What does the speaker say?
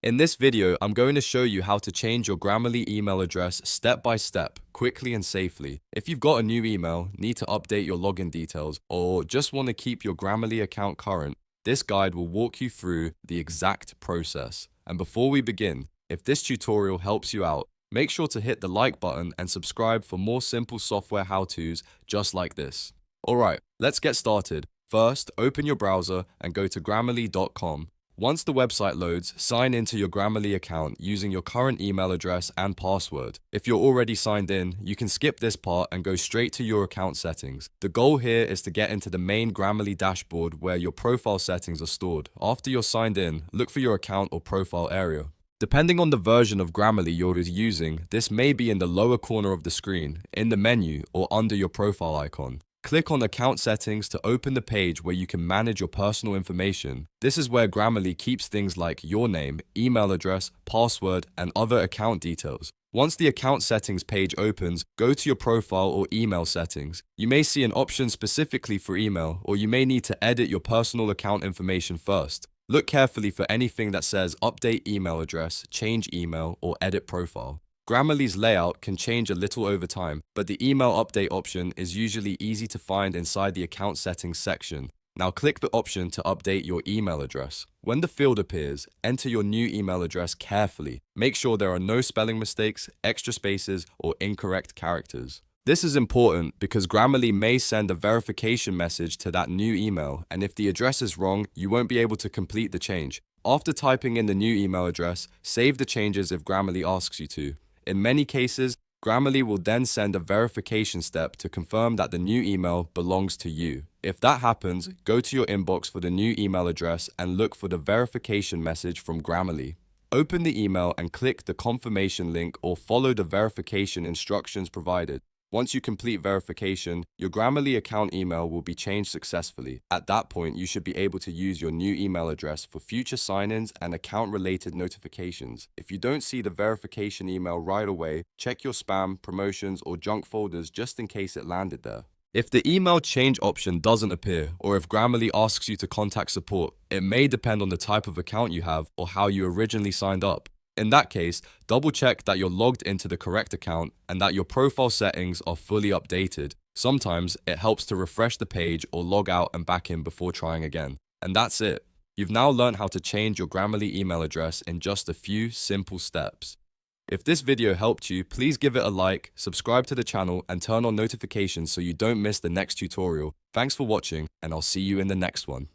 In this video, I'm going to show you how to change your Grammarly email address step by step, quickly and safely. If you've got a new email, need to update your login details, or just want to keep your Grammarly account current, this guide will walk you through the exact process. And before we begin, if this tutorial helps you out, make sure to hit the like button and subscribe for more simple software how-tos just like this. Alright, let's get started. First, open your browser and go to grammarly.com. Once the website loads, sign into your Grammarly account using your current email address and password. If you're already signed in, you can skip this part and go straight to your account settings. The goal here is to get into the main Grammarly dashboard where your profile settings are stored. After you're signed in, look for your account or profile area. Depending on the version of Grammarly you're using, this may be in the lower corner of the screen, in the menu, or under your profile icon. Click on Account Settings to open the page where you can manage your personal information. This is where Grammarly keeps things like your name, email address, password, and other account details. Once the Account Settings page opens, go to your profile or email settings. You may see an option specifically for email, or you may need to edit your personal account information first. Look carefully for anything that says Update email address, Change email, or Edit profile. Grammarly's layout can change a little over time, but the email update option is usually easy to find inside the account settings section. Now click the option to update your email address. When the field appears, enter your new email address carefully. Make sure there are no spelling mistakes, extra spaces, or incorrect characters. This is important because Grammarly may send a verification message to that new email, and if the address is wrong, you won't be able to complete the change. After typing in the new email address, save the changes if Grammarly asks you to. In many cases, Grammarly will then send a verification step to confirm that the new email belongs to you. If that happens, go to your inbox for the new email address and look for the verification message from Grammarly. Open the email and click the confirmation link or follow the verification instructions provided. Once you complete verification, your Grammarly account email will be changed successfully. At that point, you should be able to use your new email address for future sign-ins and account-related notifications. If you don't see the verification email right away, check your spam, promotions, or junk folders just in case it landed there. If the email change option doesn't appear, or if Grammarly asks you to contact support, it may depend on the type of account you have or how you originally signed up. In that case, double check that you're logged into the correct account and that your profile settings are fully updated. Sometimes it helps to refresh the page or log out and back in before trying again. And that's it. You've now learned how to change your Grammarly email address in just a few simple steps. If this video helped you, please give it a like, subscribe to the channel, and turn on notifications so you don't miss the next tutorial. Thanks for watching, and I'll see you in the next one.